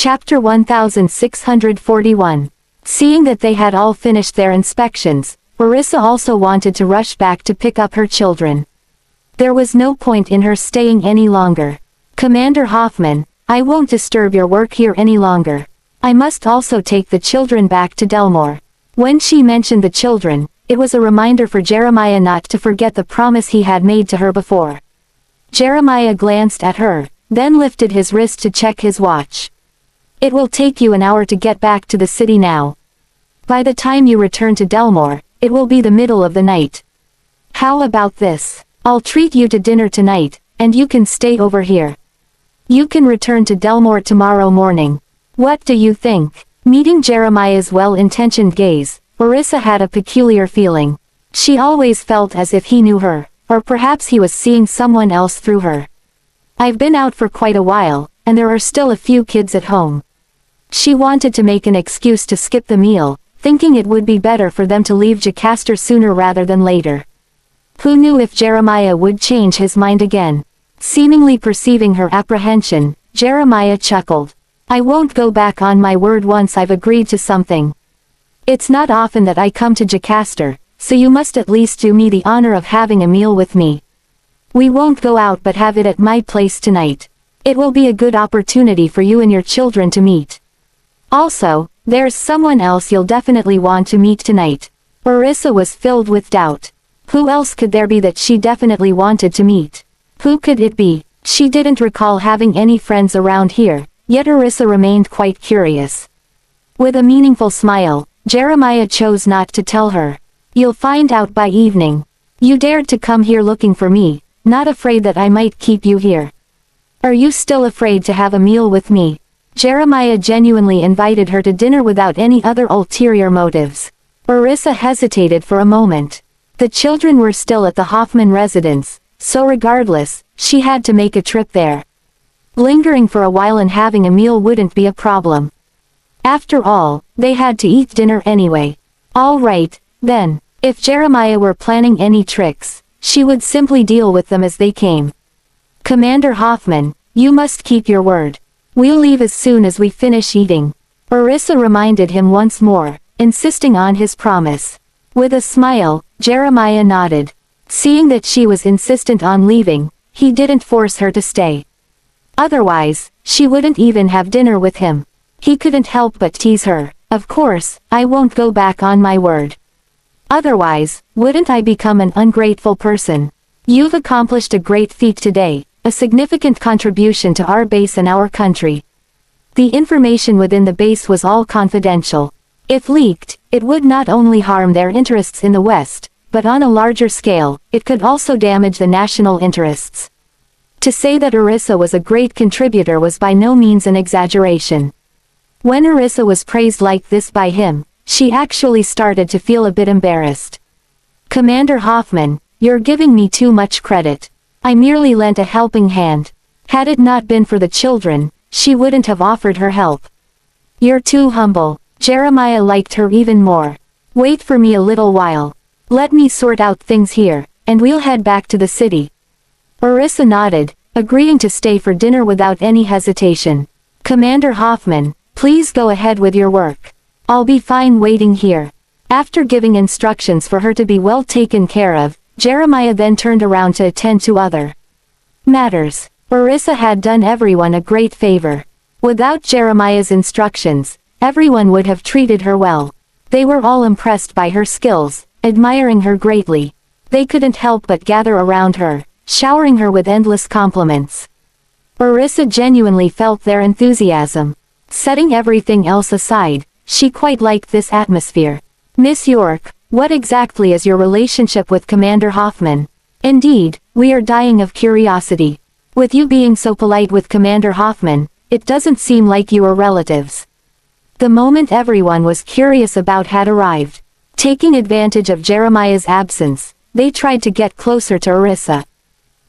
Chapter 1641. Seeing that they had all finished their inspections, Orissa also wanted to rush back to pick up her children. There was no point in her staying any longer. "Commander Hoffman, I won't disturb your work here any longer. I must also take the children back to Delmore." When she mentioned the children, it was a reminder for Jeremiah not to forget the promise he had made to her before. Jeremiah glanced at her, then lifted his wrist to check his watch. "It will take you an hour to get back to the city now. By the time you return to Delmore, it will be the middle of the night. How about this? I'll treat you to dinner tonight, and you can stay over here. You can return to Delmore tomorrow morning. What do you think?" Meeting Jeremiah's well-intentioned gaze, Orissa had a peculiar feeling. She always felt as if he knew her, or perhaps he was seeing someone else through her. "I've been out for quite a while, and there are still a few kids at home." She wanted to make an excuse to skip the meal, thinking it would be better for them to leave Jocasta sooner rather than later. Who knew if Jeremiah would change his mind again? Seemingly perceiving her apprehension, Jeremiah chuckled. "I won't go back on my word once I've agreed to something. It's not often that I come to Jocasta, so you must at least do me the honor of having a meal with me. We won't go out but have it at my place tonight. It will be a good opportunity for you and your children to meet. Also, there's someone else you'll definitely want to meet tonight." Orissa was filled with doubt. Who else could there be that she definitely wanted to meet? Who could it be? She didn't recall having any friends around here, yet Orissa remained quite curious. With a meaningful smile, Jeremiah chose not to tell her. "You'll find out by evening. You dared to come here looking for me, not afraid that I might keep you here. Are you still afraid to have a meal with me?" Jeremiah genuinely invited her to dinner without any other ulterior motives. Orissa hesitated for a moment. The children were still at the Hoffman residence, so regardless, she had to make a trip there. Lingering for a while and having a meal wouldn't be a problem. After all, they had to eat dinner anyway. All right, then, if Jeremiah were planning any tricks, she would simply deal with them as they came. "Commander Hoffman, you must keep your word. We'll leave as soon as we finish eating." Orissa reminded him once more, insisting on his promise. With a smile, Jeremiah nodded. Seeing that she was insistent on leaving, he didn't force her to stay. Otherwise, she wouldn't even have dinner with him. He couldn't help but tease her. "Of course, I won't go back on my word. Otherwise, wouldn't I become an ungrateful person? You've accomplished a great feat today, a significant contribution to our base and our country." The information within the base was all confidential. If leaked, it would not only harm their interests in the West, but on a larger scale, it could also damage the national interests. To say that Orissa was a great contributor was by no means an exaggeration. When Orissa was praised like this by him, she actually started to feel a bit embarrassed. "Commander Hoffman, you're giving me too much credit. I merely lent a helping hand. Had it not been for the children, she wouldn't have offered her help." "You're too humble." Jeremiah liked her even more. "Wait for me a little while. Let me sort out things here, and we'll head back to the city." Orissa nodded, agreeing to stay for dinner without any hesitation. "Commander Hoffman, please go ahead with your work. I'll be fine waiting here." After giving instructions for her to be well taken care of, Jeremiah then turned around to attend to other matters. Orissa had done everyone a great favor. Without Jeremiah's instructions, everyone would have treated her well. They were all impressed by her skills, admiring her greatly. They couldn't help but gather around her, showering her with endless compliments. Orissa genuinely felt their enthusiasm. Setting everything else aside, she quite liked this atmosphere. "Miss York, what exactly is your relationship with Commander Hoffman? Indeed, we are dying of curiosity. With you being so polite with Commander Hoffman, it doesn't seem like you are relatives." The moment everyone was curious about had arrived. Taking advantage of Jeremiah's absence, they tried to get closer to Orissa.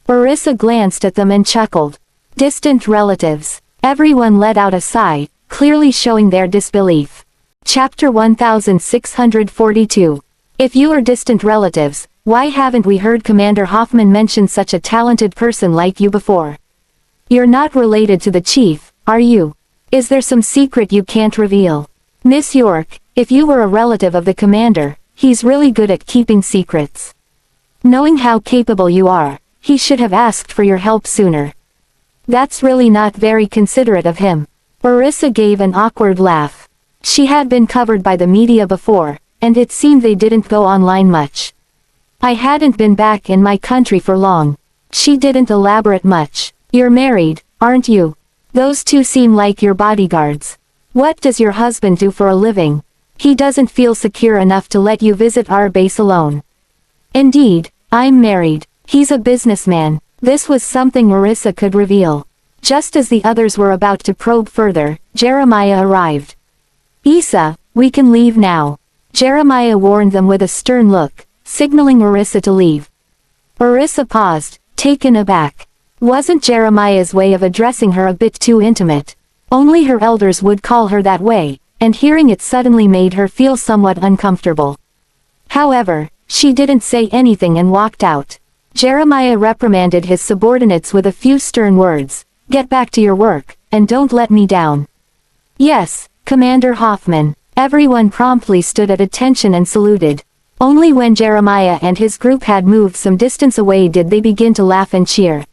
Orissa glanced at them and chuckled. Distant relatives. Everyone let out a sigh, clearly showing their disbelief. Chapter 1642. If you are distant relatives, why haven't we heard Commander Hoffman mention such a talented person like you before? You're not related to the chief, are you? Is there some secret you can't reveal? Miss York, if you were a relative of the commander, he's really good at keeping secrets. Knowing how capable you are, he should have asked for your help sooner. That's really not very considerate of him. Orissa gave an awkward laugh. She had been covered by the media before, and it seemed they didn't go online much. I hadn't been back in my country for long. She didn't elaborate much. You're married, aren't you? Those two seem like your bodyguards. What does your husband do for a living? He doesn't feel secure enough to let you visit our base alone. Indeed, I'm married. He's a businessman. This was something Orissa could reveal. Just as the others were about to probe further, Jeremiah arrived. Issa, we can leave now. Jeremiah warned them with a stern look, signaling Orissa to leave. Orissa paused, taken aback. Wasn't Jeremiah's way of addressing her a bit too intimate? Only her elders would call her that way, and hearing it suddenly made her feel somewhat uncomfortable. However, she didn't say anything and walked out. Jeremiah reprimanded his subordinates with a few stern words. Get back to your work, and don't let me down. Yes, Commander Hoffman. Everyone promptly stood at attention and saluted. Only when Jeremiah and his group had moved some distance away did they begin to laugh and cheer.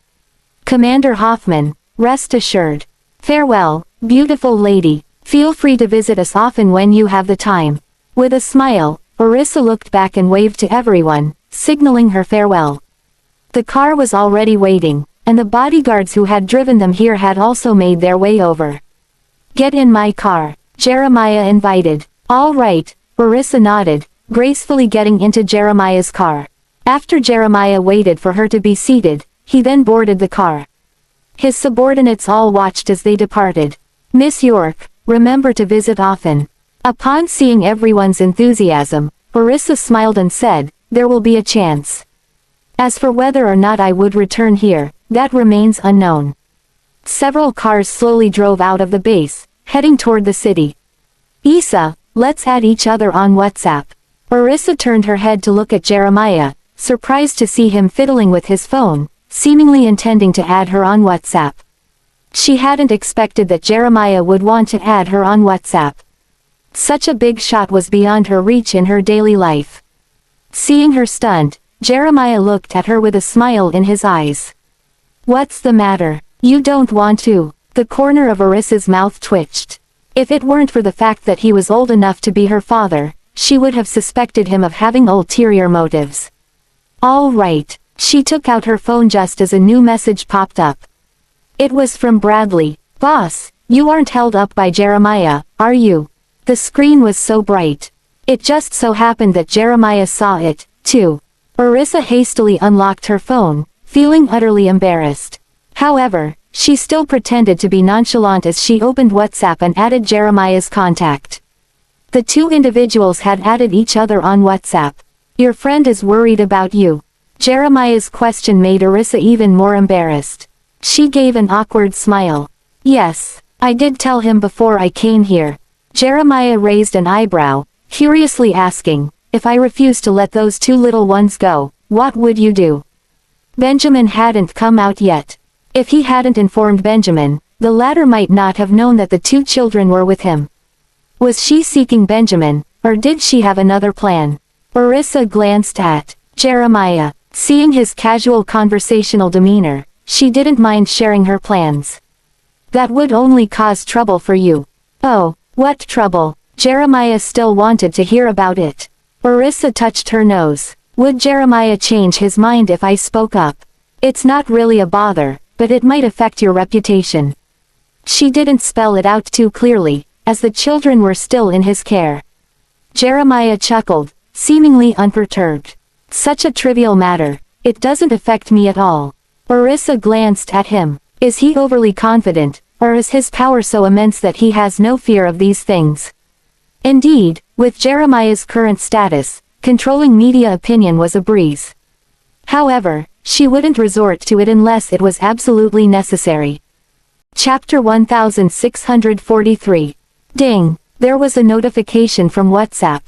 Commander Hoffman, rest assured. Farewell, beautiful lady. Feel free to visit us often when you have the time. With a smile, Orissa looked back and waved to everyone, signaling her farewell. The car was already waiting, and the bodyguards who had driven them here had also made their way over. Get in my car, Jeremiah invited. All right, Orissa nodded, gracefully getting into Jeremiah's car. After Jeremiah waited for her to be seated, he then boarded the car. His subordinates all watched as they departed. Miss York, remember to visit often. Upon seeing everyone's enthusiasm, Orissa smiled and said, there will be a chance. As for whether or not I would return here, that remains unknown. Several cars slowly drove out of the base, heading toward the city. Issa, let's add each other on WhatsApp. Orissa turned her head to look at Jeremiah, surprised to see him fiddling with his phone, seemingly intending to add her on WhatsApp. She hadn't expected that Jeremiah would want to add her on WhatsApp. Such a big shot was beyond her reach in her daily life. Seeing her stunned, Jeremiah looked at her with a smile in his eyes. What's the matter? You don't want to? The corner of Orissa's mouth twitched. If it weren't for the fact that he was old enough to be her father, she would have suspected him of having ulterior motives. All right. She took out her phone just as a new message popped up. It was from Bradley. Boss, you aren't held up by Jeremiah, are you? The screen was so bright. It just so happened that Jeremiah saw it, too. Orissa hastily unlocked her phone, feeling utterly embarrassed. However, she still pretended to be nonchalant as she opened WhatsApp and added Jeremiah's contact. The two individuals had added each other on WhatsApp. Your friend is worried about you. Jeremiah's question made Orissa even more embarrassed. She gave an awkward smile. Yes, I did tell him before I came here. Jeremiah raised an eyebrow, curiously asking, if I refused to let those two little ones go, what would you do? Benjamin hadn't come out yet. If he hadn't informed Benjamin, the latter might not have known that the two children were with him. Was she seeking Benjamin, or did she have another plan? Orissa glanced at Jeremiah. Seeing his casual conversational demeanor, she didn't mind sharing her plans. That would only cause trouble for you. Oh, what trouble? Jeremiah still wanted to hear about it. Orissa touched her nose. Would Jeremiah change his mind if I spoke up? It's not really a bother, but it might affect your reputation. She didn't spell it out too clearly, as the children were still in his care. Jeremiah chuckled, seemingly unperturbed. Such a trivial matter. It doesn't affect me at all. Orissa glanced at him. Is he overly confident, or is his power so immense that he has no fear of these things? Indeed, with Jeremiah's current status, controlling media opinion was a breeze. However, she wouldn't resort to it unless it was absolutely necessary. Chapter 1643. Ding! There was a notification from WhatsApp.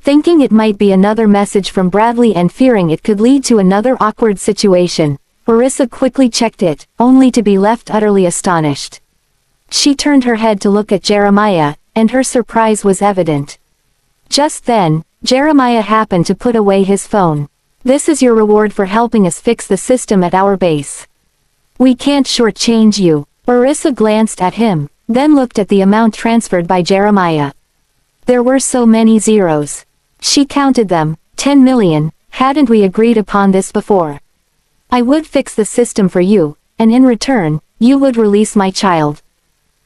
Thinking it might be another message from Bradley and fearing it could lead to another awkward situation, Orissa quickly checked it, only to be left utterly astonished. She turned her head to look at Jeremiah, and her surprise was evident. Just then, Jeremiah happened to put away his phone. "This is your reward for helping us fix the system at our base. We can't shortchange you." Orissa glanced at him, then looked at the amount transferred by Jeremiah. There were so many zeros. She counted them. 10 million, hadn't we agreed upon this before? I would fix the system for you, and in return, you would release my child.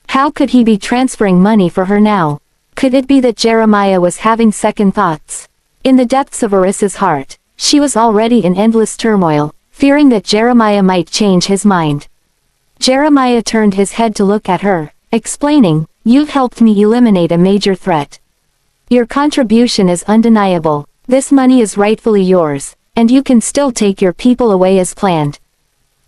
How could he be transferring money for her now? Could it be that Jeremiah was having second thoughts? In the depths of Orissa's heart, she was already in endless turmoil, fearing that Jeremiah might change his mind. Jeremiah turned his head to look at her, explaining, "You've helped me eliminate a major threat. Your contribution is undeniable. This money is rightfully yours, and you can still take your people away as planned."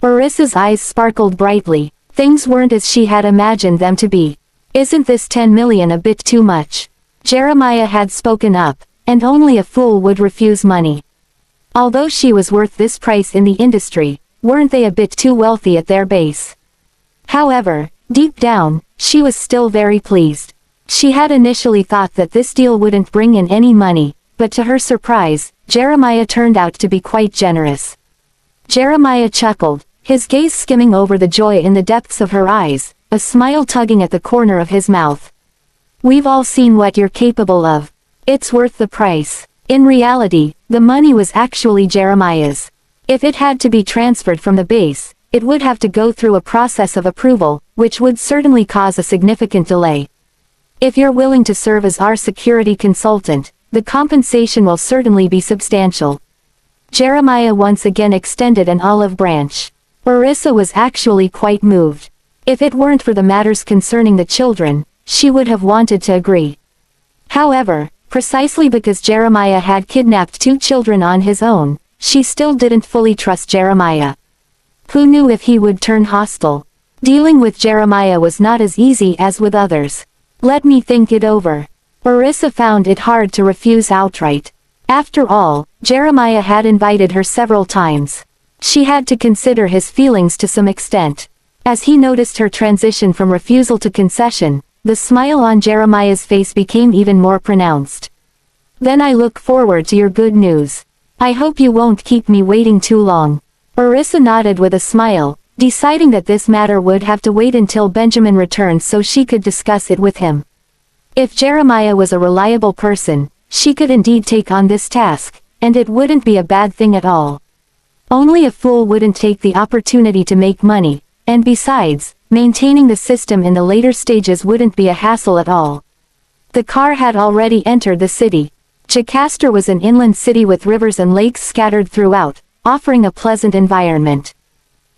Orissa's eyes sparkled brightly. Things weren't as she had imagined them to be. "Isn't this 10 million a bit too much?" Jeremiah had spoken up, and only a fool would refuse money. Although she was worth this price in the industry, weren't they a bit too wealthy at their base? However, deep down, she was still very pleased. She had initially thought that this deal wouldn't bring in any money, but to her surprise, Jeremiah turned out to be quite generous. Jeremiah chuckled, his gaze skimming over the joy in the depths of her eyes, a smile tugging at the corner of his mouth. "We've all seen what you're capable of. It's worth the price." In reality, the money was actually Jeremiah's. If it had to be transferred from the base, it would have to go through a process of approval, which would certainly cause a significant delay. "If you're willing to serve as our security consultant, the compensation will certainly be substantial." Jeremiah once again extended an olive branch. Orissa was actually quite moved. If it weren't for the matters concerning the children, she would have wanted to agree. However, precisely because Jeremiah had kidnapped 2 children on his own, she still didn't fully trust Jeremiah. Who knew if he would turn hostile? Dealing with Jeremiah was not as easy as with others. "Let me think it over." Orissa found it hard to refuse outright. After all, Jeremiah had invited her several times. She had to consider his feelings to some extent. As he noticed her transition from refusal to concession, the smile on Jeremiah's face became even more pronounced. "Then I look forward to your good news. I hope you won't keep me waiting too long." Orissa nodded with a smile, deciding that this matter would have to wait until Benjamin returned so she could discuss it with him. If Jeremiah was a reliable person, she could indeed take on this task, and it wouldn't be a bad thing at all. Only a fool wouldn't take the opportunity to make money, and besides, maintaining the system in the later stages wouldn't be a hassle at all. The car had already entered the city. Jocasta was an inland city with rivers and lakes scattered throughout, offering a pleasant environment.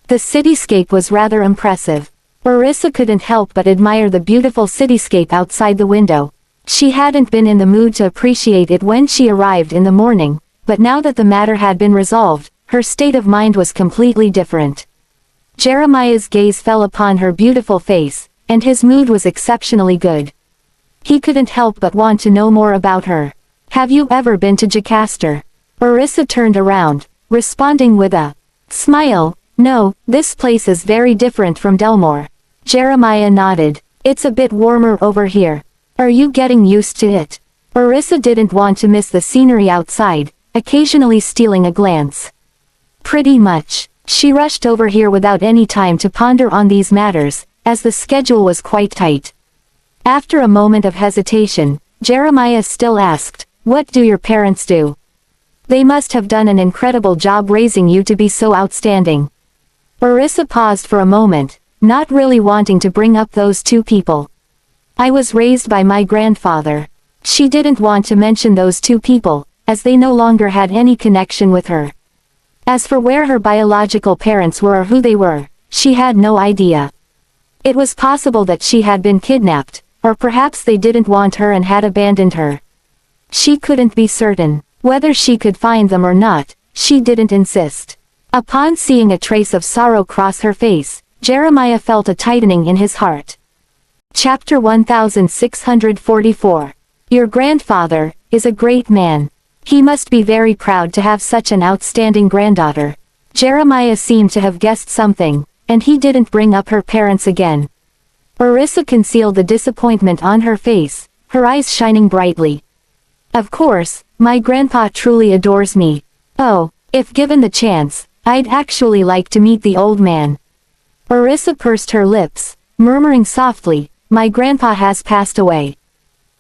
The cityscape was rather impressive. Orissa couldn't help but admire the beautiful cityscape outside the window. She hadn't been in the mood to appreciate it when she arrived in the morning, but now that the matter had been resolved, her state of mind was completely different. Jeremiah's gaze fell upon her beautiful face, and his mood was exceptionally good. He couldn't help but want to know more about her. "Have you ever been to Jocasta?" Orissa turned around, responding with a smile. "No, this place is very different from Delmore." Jeremiah nodded. "It's a bit warmer over here. Are you getting used to it?" Orissa didn't want to miss the scenery outside, occasionally stealing a glance. "Pretty much." She rushed over here without any time to ponder on these matters, as the schedule was quite tight. After a moment of hesitation, Jeremiah still asked, "What do your parents do?" "They must have done an incredible job raising you to be so outstanding." Orissa paused for a moment, not really wanting to bring up those 2 people. "I was raised by my grandfather." She didn't want to mention those 2 people, as they no longer had any connection with her. As for where her biological parents were or who they were, she had no idea. It was possible that she had been kidnapped, or perhaps they didn't want her and had abandoned her. She couldn't be certain. Whether she could find them or not, she didn't insist. Upon seeing a trace of sorrow cross her face, Jeremiah felt a tightening in his heart. Chapter 1644. Your grandfather is a great man. He must be very proud to have such an outstanding granddaughter. Jeremiah seemed to have guessed something, and he didn't bring up her parents again. Orissa concealed the disappointment on her face, her eyes shining brightly. Of course, my grandpa truly adores me. Oh, if given the chance, I'd actually like to meet the old man. Orissa pursed her lips, murmuring softly, my grandpa has passed away.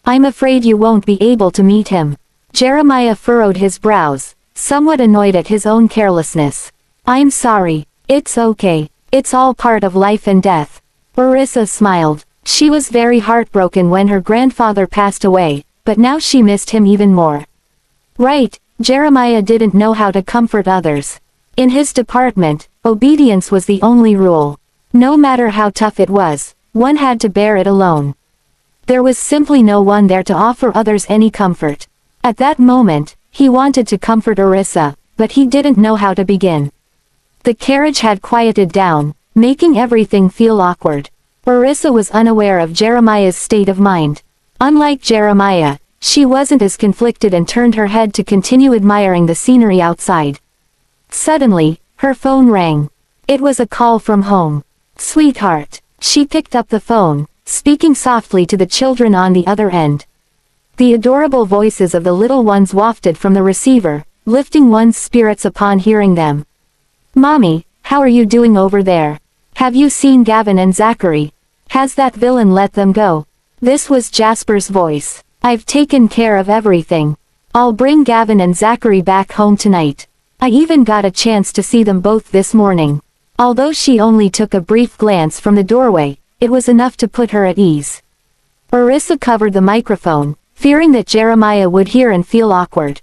I'm afraid you won't be able to meet him. Jeremiah furrowed his brows, somewhat annoyed at his own carelessness. I'm sorry. It's okay. It's all part of life and death. Orissa smiled. She was very heartbroken when her grandfather passed away, but now she missed him even more. Right, Jeremiah didn't know how to comfort others. In his department, obedience was the only rule. No matter how tough it was, one had to bear it alone. There was simply no one there to offer others any comfort. At that moment, he wanted to comfort Orissa, but he didn't know how to begin. The carriage had quieted down, making everything feel awkward. Orissa was unaware of Jeremiah's state of mind. Unlike Jeremiah, she wasn't as conflicted and turned her head to continue admiring the scenery outside. Suddenly, her phone rang. It was a call from home. Sweetheart. She picked up the phone, speaking softly to the children on the other end. The adorable voices of the little ones wafted from the receiver, lifting one's spirits upon hearing them. Mommy, how are you doing over there? Have you seen Gavin and Zachary? Has that villain let them go? This was Jasper's voice. I've taken care of everything. I'll bring Gavin and Zachary back home tonight. I even got a chance to see them both this morning. Although she only took a brief glance from the doorway, it was enough to put her at ease. Orissa covered the microphone, fearing that Jeremiah would hear and feel awkward.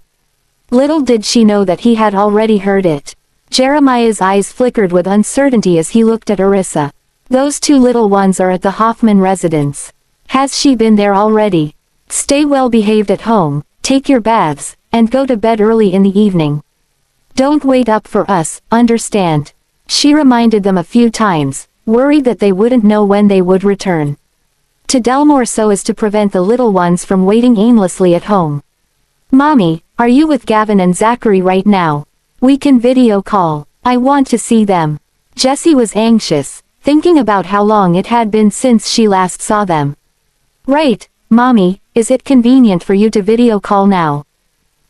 Little did she know that he had already heard it. Jeremiah's eyes flickered with uncertainty as he looked at Orissa. Those two little ones are at the Hoffman residence. Has she been there already? Stay well behaved at home, take your baths, and go to bed early in the evening. Don't wait up for us, understand? She reminded them a few times, worried that they wouldn't know when they would return. To Delmore so as to prevent the little ones from waiting aimlessly at home. Mommy, are you with Gavin and Zachary right now? We can video call. I want to see them. Jessie was anxious, thinking about how long it had been since she last saw them. Right, Mommy, is it convenient for you to video call now?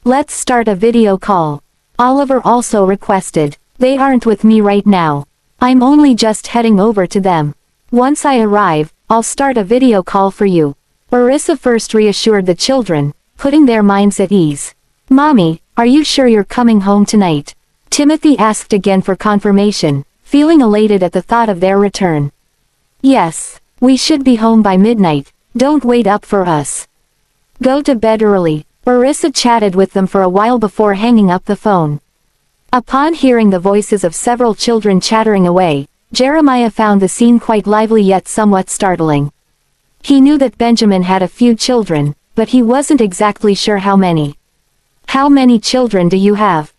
Let's start a video call. Oliver also requested. They aren't with me right now. I'm only just heading over to them. Once I arrive, I'll start a video call for you. Orissa first reassured the children, putting their minds at ease. Mommy, are you sure you're coming home tonight? Timothy asked again for confirmation, feeling elated at the thought of their return. Yes, we should be home by midnight, don't wait up for us. Go to bed early. Orissa chatted with them for a while before hanging up the phone. Upon hearing the voices of several children chattering away, Jeremiah found the scene quite lively yet somewhat startling. He knew that Benjamin had a few children, but he wasn't exactly sure how many. How many children do you have?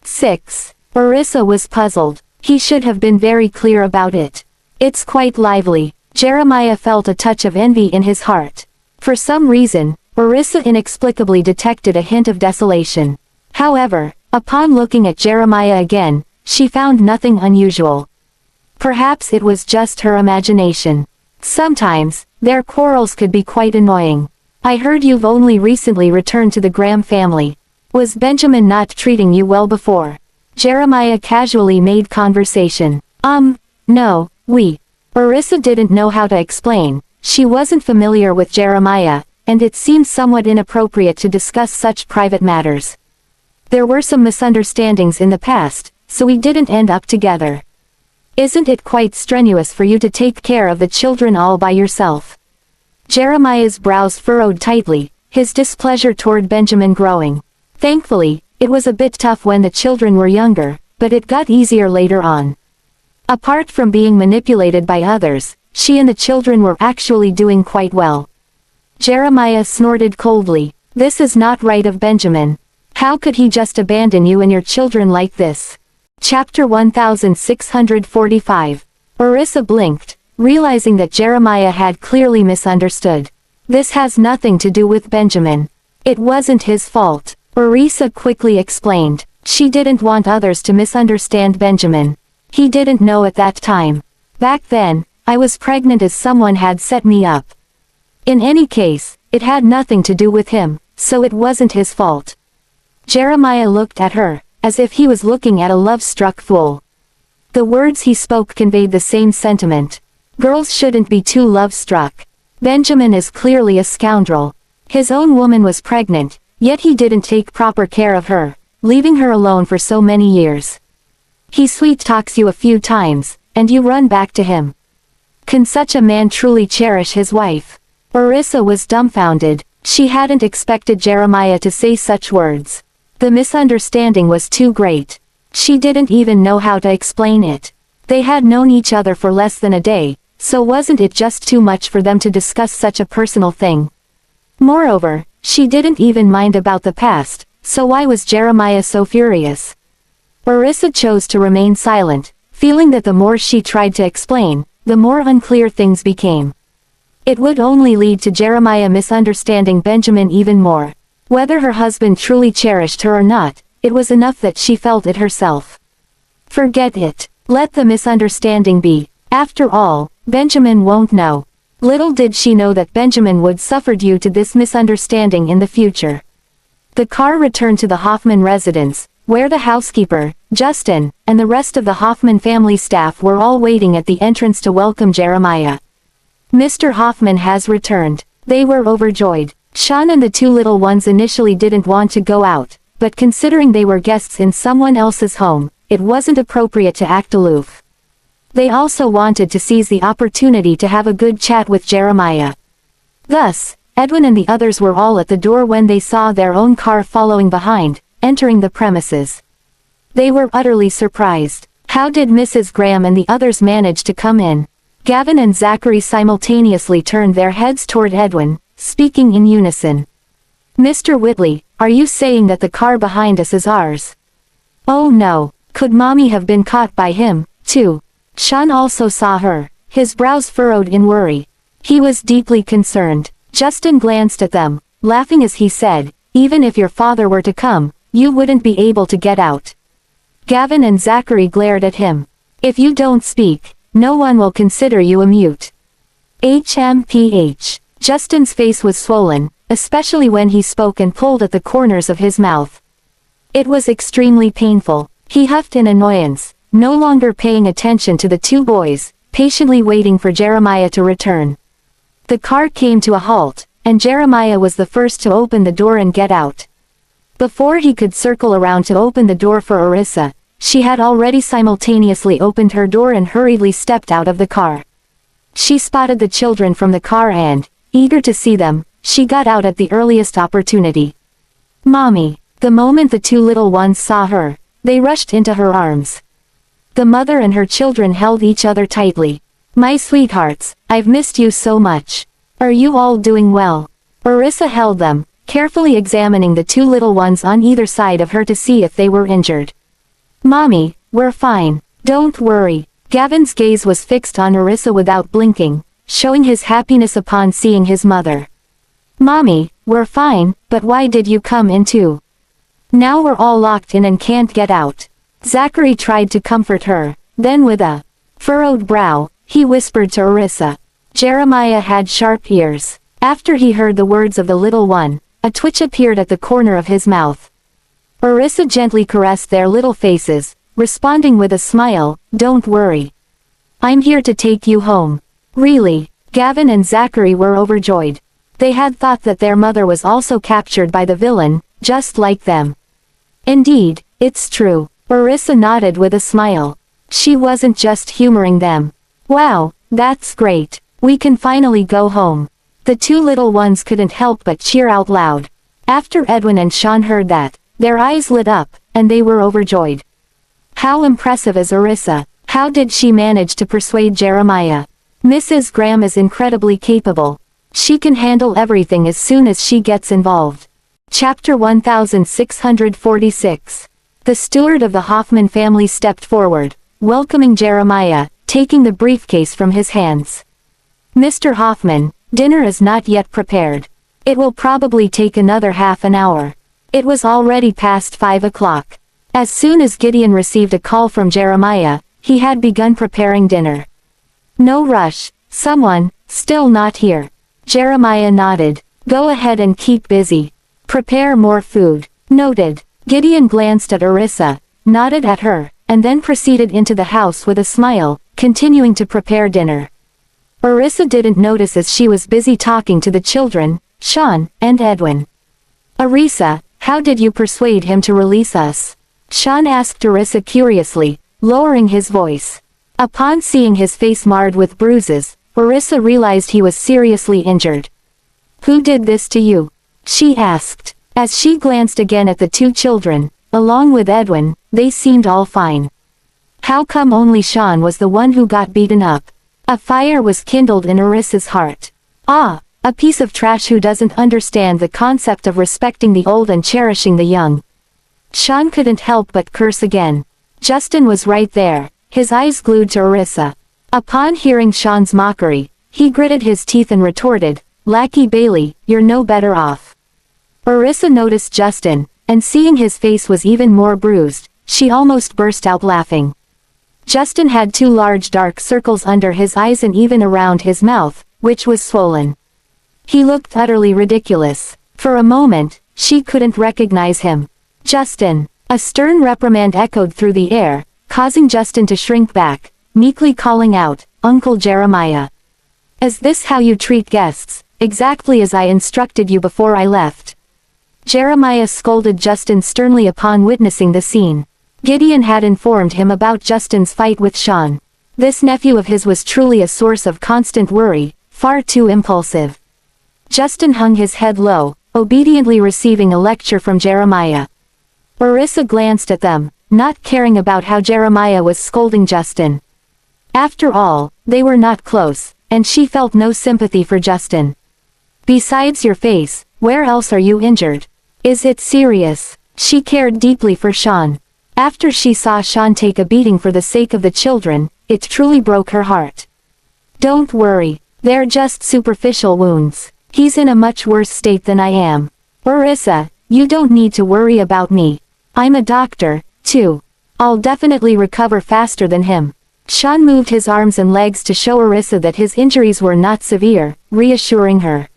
6. Orissa was puzzled. He should have been very clear about it. It's quite lively. Jeremiah felt a touch of envy in his heart. For some reason, Orissa inexplicably detected a hint of desolation. However, upon looking at Jeremiah again, she found nothing unusual. Perhaps it was just her imagination. Sometimes, their quarrels could be quite annoying. I heard you've only recently returned to the Graham family. Was Benjamin not treating you well before? Jeremiah casually made conversation. No, Orissa didn't know how to explain. She wasn't familiar with Jeremiah, and it seemed somewhat inappropriate to discuss such private matters. There were some misunderstandings in the past, so we didn't end up together. Isn't it quite strenuous for you to take care of the children all by yourself? Jeremiah's brows furrowed tightly, his displeasure toward Benjamin growing. Thankfully, it was a bit tough when the children were younger, but it got easier later on. Apart from being manipulated by others, she and the children were actually doing quite well. Jeremiah snorted coldly. This is not right of Benjamin. How could he just abandon you and your children like this? Chapter 1645. Orissa blinked, realizing that Jeremiah had clearly misunderstood. This has nothing to do with Benjamin. It wasn't his fault. Orissa quickly explained. She didn't want others to misunderstand Benjamin. He didn't know at that time. Back then, I was pregnant as someone had set me up. In any case, it had nothing to do with him, so it wasn't his fault. Jeremiah looked at her, as if he was looking at a love-struck fool. The words he spoke conveyed the same sentiment. Girls shouldn't be too love-struck. Benjamin is clearly a scoundrel. His own woman was pregnant, yet he didn't take proper care of her, leaving her alone for so many years. He sweet-talks you a few times, and you run back to him. Can such a man truly cherish his wife? Orissa was dumbfounded. She hadn't expected Jeremiah to say such words. The misunderstanding was too great. She didn't even know how to explain it. They had known each other for less than a day, so wasn't it just too much for them to discuss such a personal thing? Moreover, she didn't even mind about the past, so why was Jeremiah so furious? Orissa chose to remain silent, feeling that the more she tried to explain, the more unclear things became. It would only lead to Jeremiah misunderstanding Benjamin even more. Whether her husband truly cherished her or not, it was enough that she felt it herself. Forget it. Let the misunderstanding be. After all, Benjamin won't know. Little did she know that Benjamin would suffer due to this misunderstanding in the future. The car returned to the Hoffman residence, where the housekeeper, Justin, and the rest of the Hoffman family staff were all waiting at the entrance to welcome Jeremiah. Mr. Hoffman has returned. They were overjoyed. Sean and the two little ones initially didn't want to go out, but considering they were guests in someone else's home, it wasn't appropriate to act aloof. They also wanted to seize the opportunity to have a good chat with Jeremiah. Thus, Edwin and the others were all at the door when they saw their own car following behind, entering the premises. They were utterly surprised. How did Mrs. Graham and the others manage to come in? Gavin and Zachary simultaneously turned their heads toward Edwin, speaking in unison. Mr. Whitley, are you saying that the car behind us is ours? Oh no, could Mommy have been caught by him, too? Sean also saw her, his brows furrowed in worry. He was deeply concerned. Justin glanced at them, laughing as he said, even if your father were to come, you wouldn't be able to get out. Gavin and Zachary glared at him. If you don't speak, no one will consider you a mute. HMPH. Justin's face was swollen, especially when he spoke and pulled at the corners of his mouth. It was extremely painful. He huffed in annoyance, no longer paying attention to the two boys, patiently waiting for Jeremiah to return. The car came to a halt, and Jeremiah was the first to open the door and get out. Before he could circle around to open the door for Orissa, she had already simultaneously opened her door and hurriedly stepped out of the car. She spotted the children from the car and, eager to see them, she got out at the earliest opportunity. Mommy! The moment the two little ones saw her, they rushed into her arms. The mother and her children held each other tightly. My sweethearts, I've missed you so much. Are you all doing well? Orissa held them, carefully examining the two little ones on either side of her to see if they were injured. Mommy, we're fine. Don't worry. Gavin's gaze was fixed on Orissa without blinking, showing his happiness upon seeing his mother. Mommy, we're fine, but why did you come in too? Now we're all locked in and can't get out. Zachary tried to comfort her, then with a furrowed brow, he whispered to Orissa. Jeremiah had sharp ears. After he heard the words of the little one, a twitch appeared at the corner of his mouth. Orissa gently caressed their little faces, responding with a smile, Don't worry. I'm here to take you home. Really? Gavin and Zachary were overjoyed. They had thought that their mother was also captured by the villain, just like them. Indeed, it's true. Orissa nodded with a smile. She wasn't just humoring them. Wow, that's great. We can finally go home. The two little ones couldn't help but cheer out loud. After Edwin and Sean heard that, their eyes lit up, and they were overjoyed. How impressive is Orissa? How did she manage to persuade Jeremiah? Mrs. Graham is incredibly capable. She can handle everything as soon as she gets involved. Chapter 1646. The steward of the Hoffman family stepped forward, welcoming Jeremiah, taking the briefcase from his hands. Mr. Hoffman, dinner is not yet prepared. It will probably take another half an hour. It was already past 5 o'clock. As soon as Gideon received a call from Jeremiah, he had begun preparing dinner. No rush, someone, still not here. Jeremiah nodded. Go ahead and keep busy. Prepare more food. Noted. Gideon glanced at Orissa, nodded at her, and then proceeded into the house with a smile, continuing to prepare dinner. Orissa didn't notice as she was busy talking to the children, Sean, and Edwin. Orissa, how did you persuade him to release us? Sean asked Orissa curiously, lowering his voice. Upon seeing his face marred with bruises, Orissa realized he was seriously injured. Who did this to you? She asked. As she glanced again at the two children, along with Edwin, they seemed all fine. How come only Sean was the one who got beaten up? A fire was kindled in Orissa's heart. Ah, a piece of trash who doesn't understand the concept of respecting the old and cherishing the young. Sean couldn't help but curse again. Justin was right there, his eyes glued to Orissa. Upon hearing Sean's mockery, he gritted his teeth and retorted, Lackey Bailey, you're no better off. Orissa noticed Justin, and seeing his face was even more bruised, she almost burst out laughing. Justin had two large dark circles under his eyes and even around his mouth, which was swollen. He looked utterly ridiculous. For a moment, she couldn't recognize him. Justin! A stern reprimand echoed through the air, causing Justin to shrink back, meekly calling out, Uncle Jeremiah. Is this how you treat guests? Exactly as I instructed you before I left. Jeremiah scolded Justin sternly upon witnessing the scene. Gideon had informed him about Justin's fight with Sean. This nephew of his was truly a source of constant worry, far too impulsive. Justin hung his head low, obediently receiving a lecture from Jeremiah. Orissa glanced at them, not caring about how Jeremiah was scolding Justin. After all, they were not close, and she felt no sympathy for Justin. Besides your face, where else are you injured? Is it serious? She cared deeply for Sean. After she saw Sean take a beating for the sake of the children, it truly broke her heart. Don't worry, they're just superficial wounds. He's in a much worse state than I am. Orissa, you don't need to worry about me. I'm a doctor, too. I'll definitely recover faster than him. Sean moved his arms and legs to show Orissa that his injuries were not severe, reassuring her.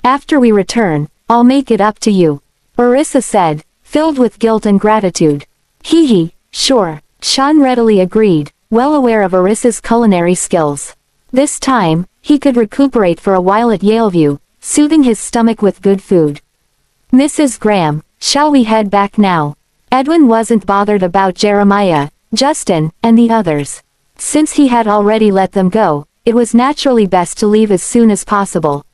After we return, I'll make it up to you. Orissa said, filled with guilt and gratitude. Hee, sure. Sean readily agreed, well aware of Orissa's culinary skills. This time, he could recuperate for a while at Yaleview, soothing his stomach with good food. Mrs. Graham, shall we head back now? Edwin wasn't bothered about Jeremiah, Justin, and the others. Since he had already let them go, it was naturally best to leave as soon as possible.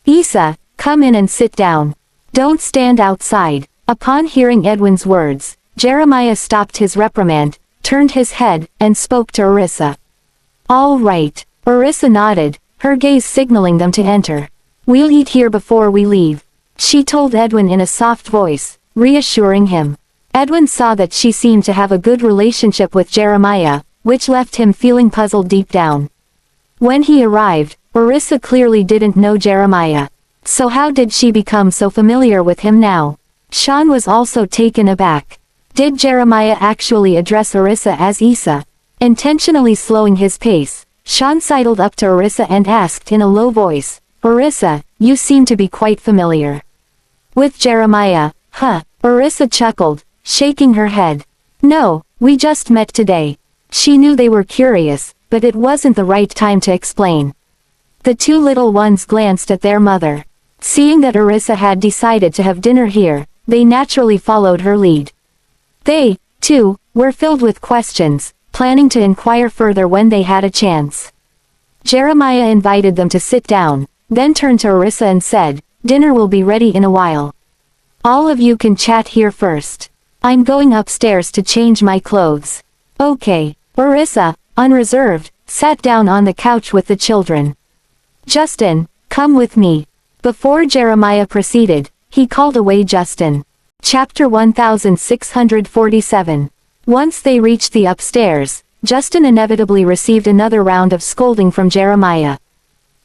Isa, come in and sit down. Don't stand outside. Upon hearing Edwin's words, Jeremiah stopped his reprimand, turned his head, and spoke to Orissa. All right. Orissa nodded, her gaze signaling them to enter. We'll eat here before we leave. She told Edwin in a soft voice, reassuring him. Edwin saw that she seemed to have a good relationship with Jeremiah, which left him feeling puzzled deep down. When he arrived, Orissa clearly didn't know Jeremiah. So how did she become so familiar with him now? Sean was also taken aback. Did Jeremiah actually address Orissa as Isa? Intentionally slowing his pace, Sean sidled up to Orissa and asked in a low voice, Orissa, you seem to be quite familiar with Jeremiah, huh? Orissa chuckled, shaking her head. No, we just met today. She knew they were curious, but it wasn't the right time to explain. The two little ones glanced at their mother. Seeing that Orissa had decided to have dinner here, they naturally followed her lead. They, too, were filled with questions, planning to inquire further when they had a chance. Jeremiah invited them to sit down, then turned to Orissa and said, dinner will be ready in a while. All of you can chat here first. I'm going upstairs to change my clothes. Okay. Orissa, unreserved, sat down on the couch with the children. Justin, come with me. Before Jeremiah proceeded, he called away Justin. Chapter 1647. Once they reached the upstairs, Justin inevitably received another round of scolding from Jeremiah.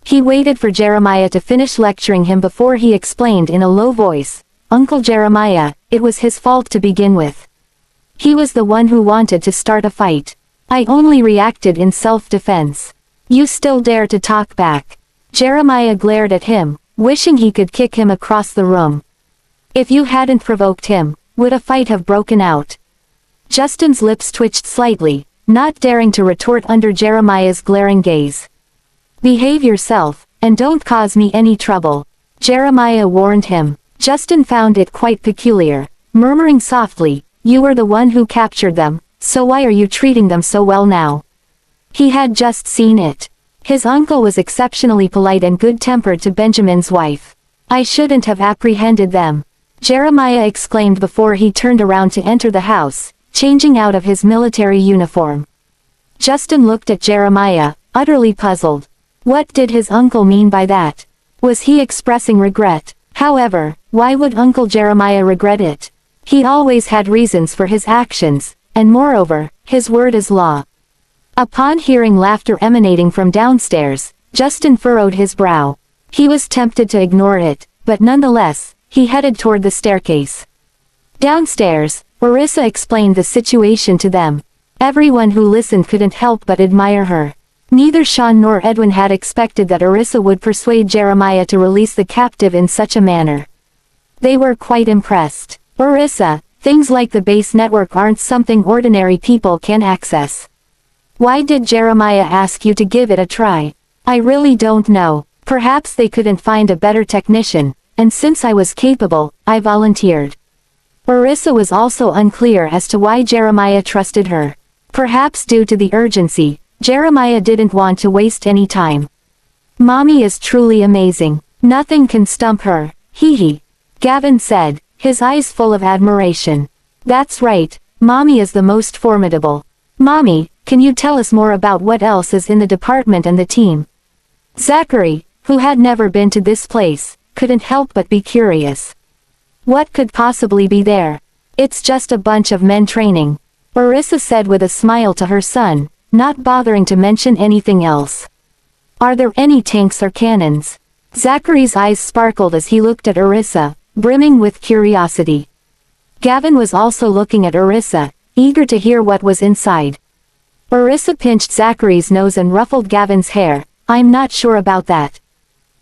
He waited for Jeremiah to finish lecturing him before he explained in a low voice, Uncle Jeremiah, it was his fault to begin with. He was the one who wanted to start a fight. I only reacted in self-defense. You still dare to talk back? Jeremiah glared at him, wishing he could kick him across the room. If you hadn't provoked him, would a fight have broken out? Justin's lips twitched slightly, not daring to retort under Jeremiah's glaring gaze. Behave yourself, and don't cause me any trouble, Jeremiah warned him. Justin found it quite peculiar, murmuring softly, you were the one who captured them, so why are you treating them so well now? He had just seen it. His uncle was exceptionally polite and good-tempered to Benjamin's wife. I shouldn't have apprehended them, Jeremiah exclaimed before he turned around to enter the house, changing out of his military uniform. Justin looked at Jeremiah, utterly puzzled. What did his uncle mean by that? Was he expressing regret? However, why would Uncle Jeremiah regret it? He always had reasons for his actions, and moreover, his word is law. Upon hearing laughter emanating from downstairs, Justin furrowed his brow. He was tempted to ignore it, but nonetheless, he headed toward the staircase. Downstairs, Orissa explained the situation to them. Everyone who listened couldn't help but admire her. Neither Sean nor Edwin had expected that Orissa would persuade Jeremiah to release the captive in such a manner. They were quite impressed. Orissa, things like the base network aren't something ordinary people can access. Why did Jeremiah ask you to give it a try? I really don't know. Perhaps they couldn't find a better technician, and since I was capable, I volunteered. Orissa was also unclear as to why Jeremiah trusted her. Perhaps due to the urgency, Jeremiah didn't want to waste any time. Mommy is truly amazing. Nothing can stump her, hee, Gavin said, his eyes full of admiration. That's right, Mommy is the most formidable. Mommy, can you tell us more about what else is in the department and the team? Zachary, who had never been to this place, couldn't help but be curious. What could possibly be there? It's just a bunch of men training, Orissa said with a smile to her son, not bothering to mention anything else. Are there any tanks or cannons? Zachary's eyes sparkled as he looked at Orissa, brimming with curiosity. Gavin was also looking at Orissa, eager to hear what was inside. Orissa pinched Zachary's nose and ruffled Gavin's hair. I'm not sure about that.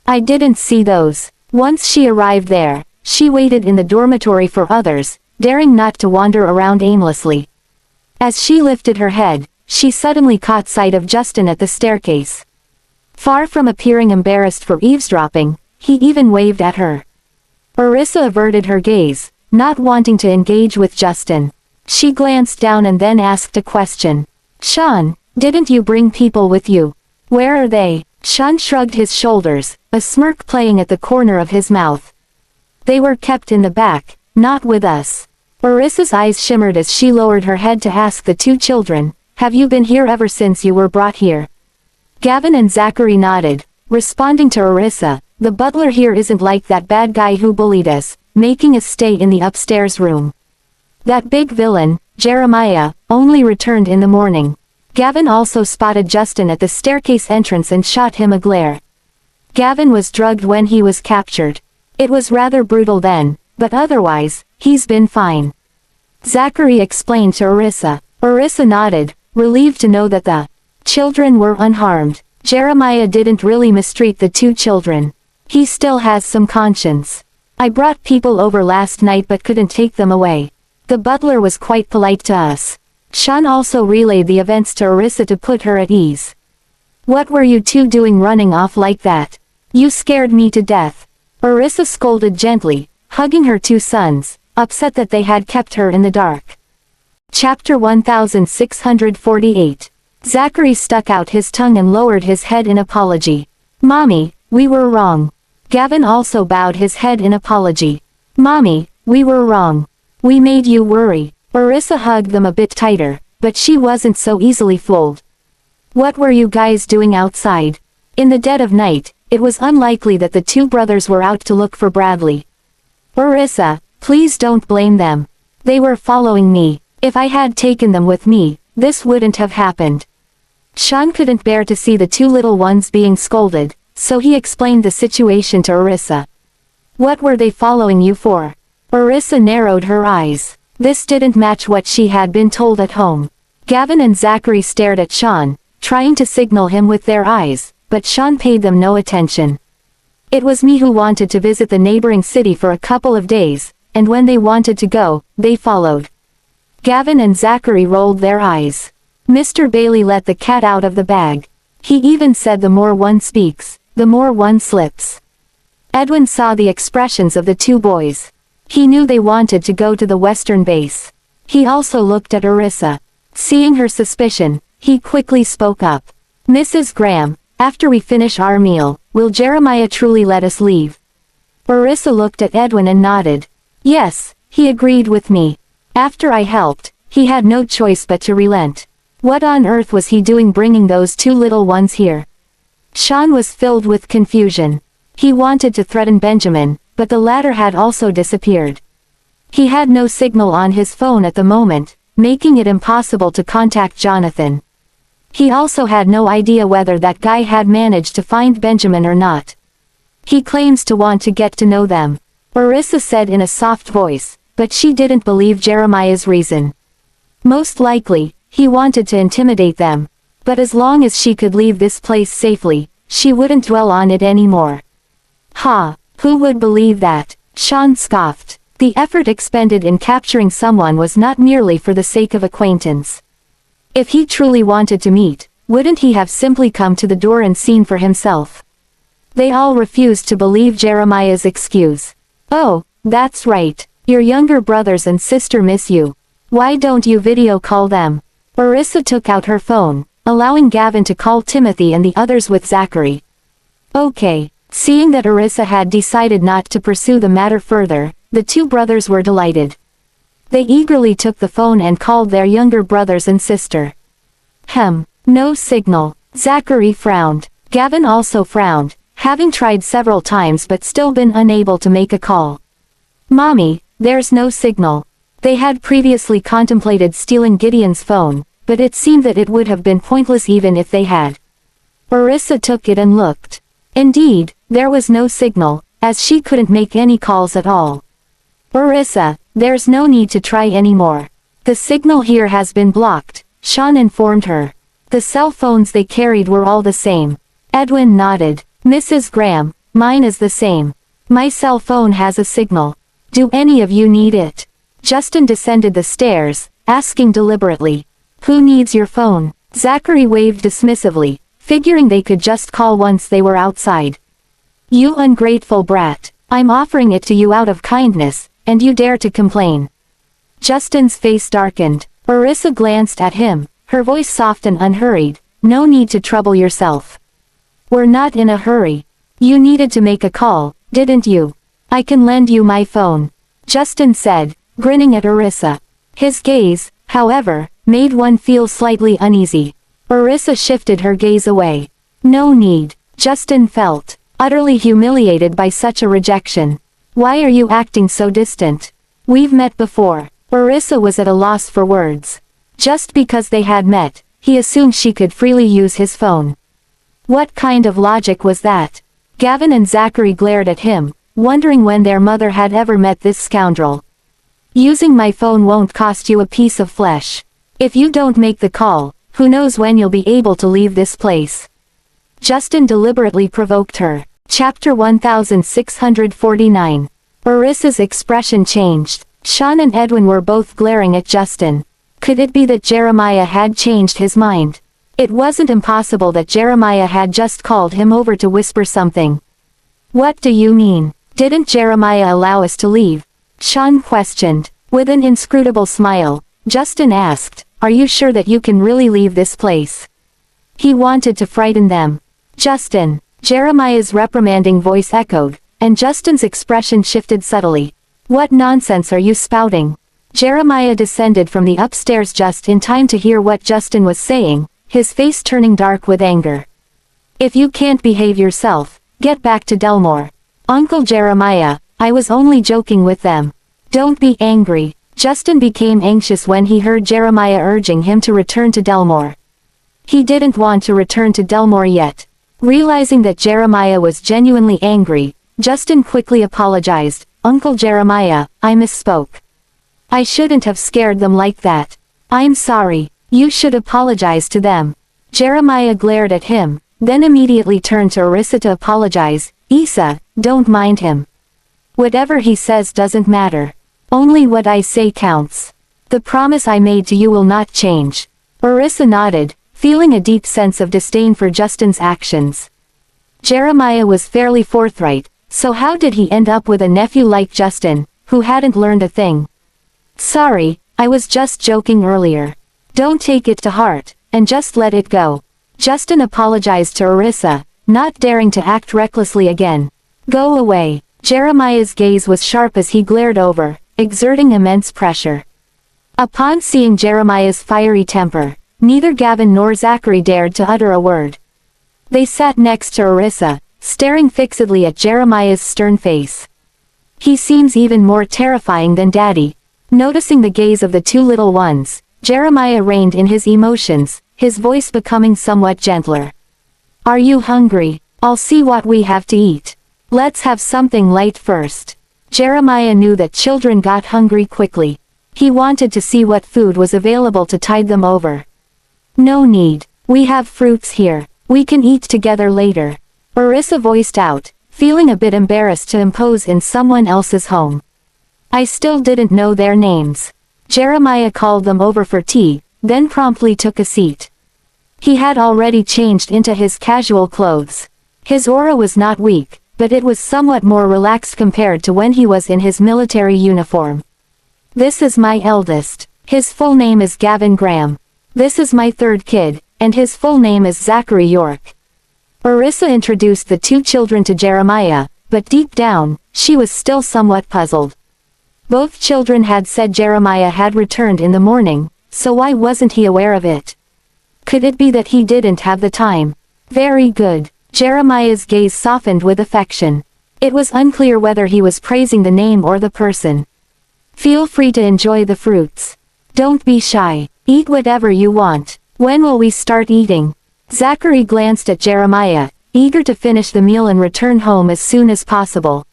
I didn't see those. Once she arrived there, she waited in the dormitory for others, daring not to wander around aimlessly. As she lifted her head, she suddenly caught sight of Justin at the staircase. Far from appearing embarrassed for eavesdropping, he even waved at her. Orissa averted her gaze, not wanting to engage with Justin. She glanced down and then asked a question. Sean, didn't you bring people with you? Where are they? Sean shrugged his shoulders, a smirk playing at the corner of his mouth. They were kept in the back, not with us. Orissa's eyes shimmered as she lowered her head to ask the two children, have you been here ever since you were brought here? Gavin and Zachary nodded, responding to Orissa, the butler here isn't like that bad guy who bullied us, making us stay in the upstairs room. That big villain, Jeremiah, only returned in the morning. Gavin also spotted Justin at the staircase entrance and shot him a glare. Gavin was drugged when he was captured. It was rather brutal then, but otherwise, he's been fine. Zachary explained to Orissa. Orissa nodded, relieved to know that the children were unharmed. Jeremiah didn't really mistreat the two children. He still has some conscience. I brought people over last night but couldn't take them away. The butler was quite polite to us. Sean also relayed the events to Orissa to put her at ease. What were you two doing running off like that? You scared me to death. Orissa scolded gently, hugging her two sons, upset that they had kept her in the dark. Chapter 1648. Zachary stuck out his tongue and lowered his head in apology. Mommy, we were wrong. Gavin also bowed his head in apology. Mommy, we were wrong. We made you worry. Orissa hugged them a bit tighter, but she wasn't so easily fooled. What were you guys doing outside? In the dead of night, it was unlikely that the two brothers were out to look for Bradley. Orissa, please don't blame them. They were following me. If I had taken them with me, this wouldn't have happened. Sean couldn't bear to see the two little ones being scolded, so he explained the situation to Orissa. What were they following you for? Orissa narrowed her eyes. This didn't match what she had been told at home. Gavin and Zachary stared at Sean, trying to signal him with their eyes, but Sean paid them no attention. It was me who wanted to visit the neighboring city for a couple of days, and when they wanted to go, they followed. Gavin and Zachary rolled their eyes. Mr. Bailey let the cat out of the bag. He even said the more one speaks, the more one slips. Edwin saw the expressions of the two boys. He knew they wanted to go to the western base. He also looked at Orissa. Seeing her suspicion, he quickly spoke up. Mrs. Graham, after we finish our meal, will Jeremiah truly let us leave? Orissa looked at Edwin and nodded. Yes, he agreed with me. After I helped, he had no choice but to relent. What on earth was he doing bringing those two little ones here? Sean was filled with confusion. He wanted to threaten Benjamin, but the latter had also disappeared. He had no signal on his phone at the moment, making it impossible to contact Jonathan. He also had no idea whether that guy had managed to find Benjamin or not. He claims to want to get to know them, Orissa said in a soft voice, but she didn't believe Jeremiah's reason. Most likely, he wanted to intimidate them, but as long as she could leave this place safely, she wouldn't dwell on it anymore. Ha, who would believe that? Sean scoffed. The effort expended in capturing someone was not merely for the sake of acquaintance. If he truly wanted to meet, wouldn't he have simply come to the door and seen for himself? They all refused to believe Jeremiah's excuse. Oh, that's right, your younger brothers and sister miss you. Why don't you video call them? Orissa took out her phone, allowing Gavin to call Timothy and the others with Zachary. Okay. Seeing that Orissa had decided not to pursue the matter further, the two brothers were delighted. They eagerly took the phone and called their younger brothers and sister. No signal. Zachary frowned. Gavin also frowned, having tried several times but still been unable to make a call. Mommy, there's no signal. They had previously contemplated stealing Gideon's phone, but it seemed that it would have been pointless even if they had. Orissa took it and looked. Indeed, there was no signal, as she couldn't make any calls at all. Orissa, there's no need to try anymore. The signal here has been blocked, Sean informed her. The cell phones they carried were all the same. Edwin nodded. Mrs. Graham, mine is the same. My cell phone has a signal. Do any of you need it? Justin descended the stairs, asking deliberately. Who needs your phone? Zachary waved dismissively, figuring they could just call once they were outside. You ungrateful brat, I'm offering it to you out of kindness, and you dare to complain. Justin's face darkened. Orissa glanced at him, her voice soft and unhurried. No need to trouble yourself. We're not in a hurry. You needed to make a call, didn't you? I can lend you my phone, Justin said, grinning at Orissa. His gaze, however, made one feel slightly uneasy. Orissa shifted her gaze away. No need, Justin felt, utterly humiliated by such a rejection. Why are you acting so distant? We've met before. Orissa was at a loss for words. Just because they had met, he assumed she could freely use his phone. What kind of logic was that? Gavin and Zachary glared at him, wondering when their mother had ever met this scoundrel. Using my phone won't cost you a piece of flesh. If you don't make the call, who knows when you'll be able to leave this place. Justin deliberately provoked her. Chapter 1649. Orissa's expression changed. Sean and Edwin were both glaring at Justin. Could it be that Jeremiah had changed his mind? It wasn't impossible that Jeremiah had just called him over to whisper something. What do you mean? Didn't Jeremiah allow us to leave? Sean questioned. With an inscrutable smile, Justin asked, are you sure that you can really leave this place? He wanted to frighten them. Justin, Jeremiah's reprimanding voice echoed, and Justin's expression shifted subtly. What nonsense are you spouting? Jeremiah descended from the upstairs just in time to hear what Justin was saying, his face turning dark with anger. If you can't behave yourself, get back to Delmore. Uncle Jeremiah, I was only joking with them. Don't be angry. Justin became anxious when he heard Jeremiah urging him to return to Delmore. He didn't want to return to Delmore yet. Realizing that Jeremiah was genuinely angry, Justin quickly apologized. Uncle Jeremiah, I misspoke. I shouldn't have scared them like that. I'm sorry. You should apologize to them. Jeremiah glared at him, then immediately turned to Orissa to apologize. Isa, don't mind him. Whatever he says doesn't matter. Only what I say counts. The promise I made to you will not change. Orissa nodded, feeling a deep sense of disdain for Justin's actions. Jeremiah was fairly forthright, so how did he end up with a nephew like Justin, who hadn't learned a thing? Sorry, I was just joking earlier. Don't take it to heart, and just let it go. Justin apologized to Orissa, not daring to act recklessly again. Go away. Jeremiah's gaze was sharp as he glared over, exerting immense pressure. Upon seeing Jeremiah's fiery temper, neither Gavin nor Zachary dared to utter a word. They sat next to Orissa, staring fixedly at Jeremiah's stern face. He seems even more terrifying than Daddy. Noticing the gaze of the two little ones, Jeremiah reined in his emotions, his voice becoming somewhat gentler. Are you hungry? I'll see what we have to eat. Let's have something light first. Jeremiah knew that children got hungry quickly. He wanted to see what food was available to tide them over. No need. We have fruits here. We can eat together later. Orissa voiced out, feeling a bit embarrassed to impose in someone else's home. I still didn't know their names. Jeremiah called them over for tea, then promptly took a seat. He had already changed into his casual clothes. His aura was not weak, but it was somewhat more relaxed compared to when he was in his military uniform. This is my eldest. His full name is Gavin Graham. This is my third kid, and his full name is Zachary York. Orissa introduced the two children to Jeremiah, but deep down, she was still somewhat puzzled. Both children had said Jeremiah had returned in the morning, so why wasn't he aware of it? Could it be that he didn't have the time? Very good. Jeremiah's gaze softened with affection. It was unclear whether he was praising the name or the person. Feel free to enjoy the fruits. Don't be shy. Eat whatever you want. When will we start eating? Zachary glanced at Jeremiah, eager to finish the meal and return home as soon as possible.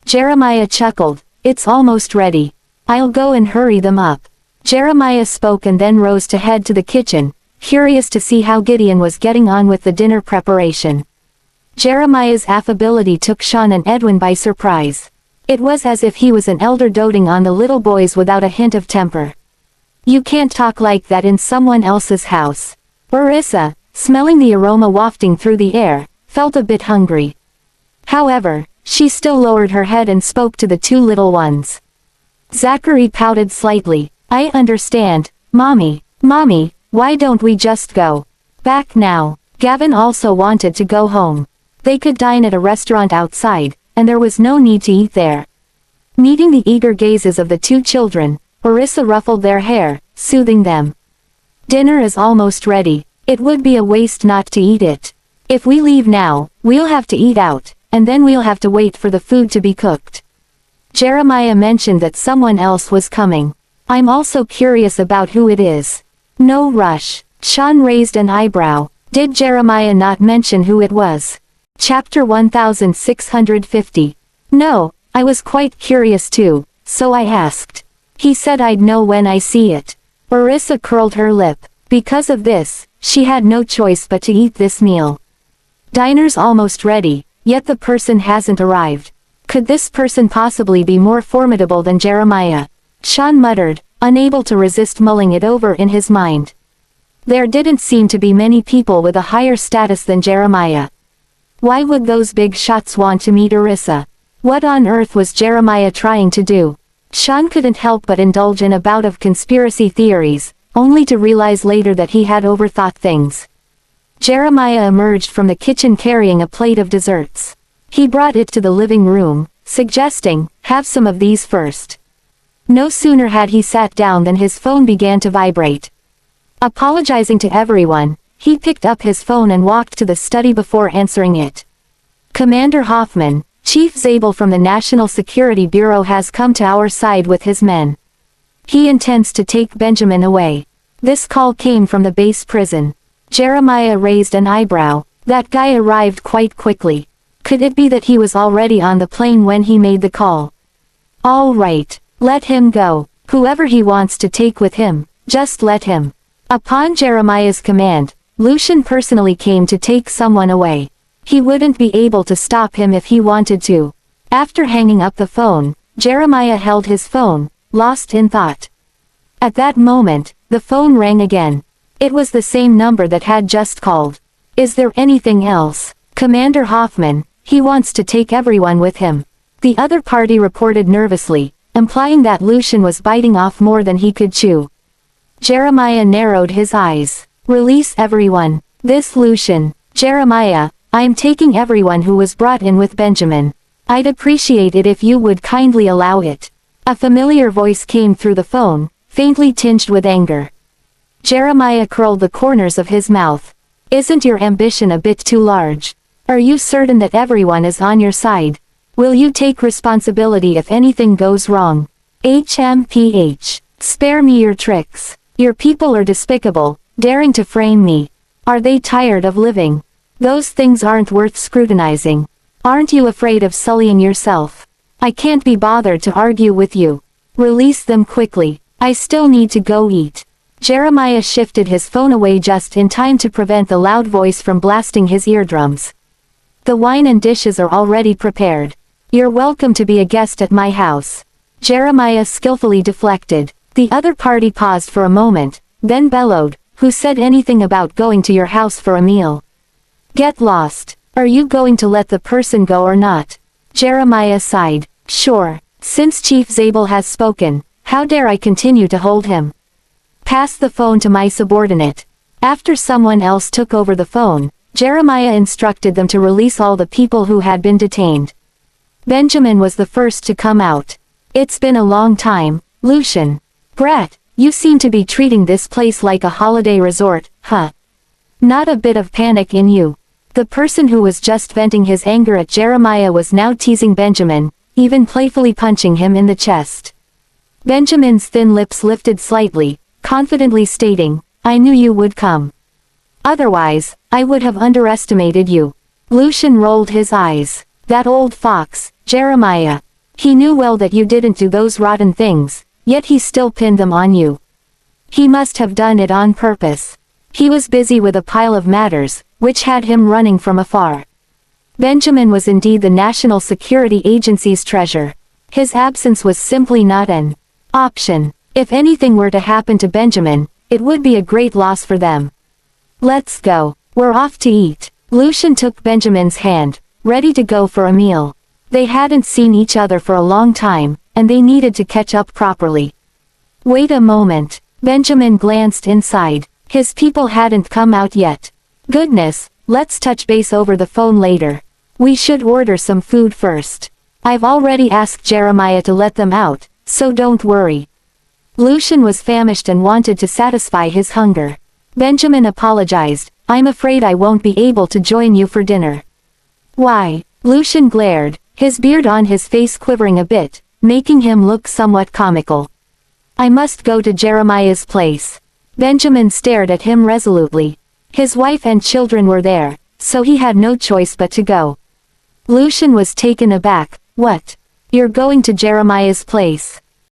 Jeremiah chuckled. It's almost ready. I'll go and hurry them up. Jeremiah spoke and then rose to head to the kitchen, curious to see how Gideon was getting on with the dinner preparation. Jeremiah's affability took Sean and Edwin by surprise. It was as if he was an elder doting on the little boys without a hint of temper. You can't talk like that in someone else's house. Orissa, smelling the aroma wafting through the air, felt a bit hungry. However, she still lowered her head and spoke to the two little ones. Zachary pouted slightly. I understand, Mommy, why don't we just go back now? Gavin also wanted to go home. They could dine at a restaurant outside, and there was no need to eat there. Meeting the eager gazes of the two children, Orissa ruffled their hair, soothing them. Dinner is almost ready. It would be a waste not to eat it. If we leave now, we'll have to eat out, and then we'll have to wait for the food to be cooked. Jeremiah mentioned that someone else was coming. I'm also curious about who it is. No rush. Sean raised an eyebrow. Did Jeremiah not mention who it was? Chapter 1650. No, I was quite curious too, so I asked. He said I'd know when I see it. Orissa curled her lip. Because of this, she had no choice but to eat this meal. Diner's almost ready, yet the person hasn't arrived. Could this person possibly be more formidable than Jeremiah? Sean muttered, unable to resist mulling it over in his mind. There didn't seem to be many people with a higher status than Jeremiah. Why would those big shots want to meet Orissa? What on earth was Jeremiah trying to do? Sean couldn't help but indulge in a bout of conspiracy theories, only to realize later that he had overthought things. Jeremiah emerged from the kitchen carrying a plate of desserts. He brought it to the living room, suggesting, have some of these first. No sooner had he sat down than his phone began to vibrate. Apologizing to everyone, he picked up his phone and walked to the study before answering it. Commander Hoffman, Chief Zabel from the National Security Bureau has come to our side with his men. He intends to take Benjamin away. This call came from the base prison. Jeremiah raised an eyebrow. That guy arrived quite quickly. Could it be that he was already on the plane when he made the call? All right, let him go. Whoever he wants to take with him, just let him. Upon Jeremiah's command, Lucian personally came to take someone away. He wouldn't be able to stop him if he wanted to. After hanging up the phone, Jeremiah held his phone, lost in thought. At that moment, the phone rang again. It was the same number that had just called. Is there anything else? Commander Hoffman, he wants to take everyone with him. The other party reported nervously, implying that Lucian was biting off more than he could chew. Jeremiah narrowed his eyes. Release everyone. This Lucian. Jeremiah, I am taking everyone who was brought in with Benjamin. I'd appreciate it if you would kindly allow it. A familiar voice came through the phone, faintly tinged with anger. Jeremiah curled the corners of his mouth. Isn't your ambition a bit too large? Are you certain that everyone is on your side? Will you take responsibility if anything goes wrong? HMPH. Spare me your tricks. Your people are despicable, daring to frame me. Are they tired of living? Those things aren't worth scrutinizing. Aren't you afraid of sullying yourself? I can't be bothered to argue with you. Release them quickly. I still need to go eat. Jeremiah shifted his phone away just in time to prevent the loud voice from blasting his eardrums. The wine and dishes are already prepared. You're welcome to be a guest at my house. Jeremiah skillfully deflected. The other party paused for a moment, then bellowed, who said anything about going to your house for a meal? Get lost. Are you going to let the person go or not? Jeremiah sighed. Sure. Since Chief Zabel has spoken, how dare I continue to hold him? Pass the phone to my subordinate. After someone else took over the phone, Jeremiah instructed them to release all the people who had been detained. Benjamin was the first to come out. It's been a long time, Lucian. Brat, you seem to be treating this place like a holiday resort, huh? Not a bit of panic in you. The person who was just venting his anger at Jeremiah was now teasing Benjamin, even playfully punching him in the chest. Benjamin's thin lips lifted slightly, confidently stating, I knew you would come. Otherwise, I would have underestimated you. Lucian rolled his eyes. That old fox, Jeremiah. He knew well that you didn't do those rotten things, yet he still pinned them on you. He must have done it on purpose. He was busy with a pile of matters, which had him running from afar. Benjamin was indeed the National Security Agency's treasure. His absence was simply not an option. If anything were to happen to Benjamin, it would be a great loss for them. Let's go. We're off to eat. Lucian took Benjamin's hand, ready to go for a meal. They hadn't seen each other for a long time, and they needed to catch up properly. Wait a moment. Benjamin glanced inside. His people hadn't come out yet. Goodness, let's touch base over the phone later. We should order some food first. I've already asked Jeremiah to let them out, so don't worry. Lucian was famished and wanted to satisfy his hunger. Benjamin apologized. I'm afraid I won't be able to join you for dinner. Why? Lucian glared, his beard on his face quivering a bit, making him look somewhat comical. I must go to Jeremiah's place. Benjamin stared at him resolutely. His wife and children were there, so he had no choice but to go. Lucian was taken aback. What? You're going to Jeremiah's place?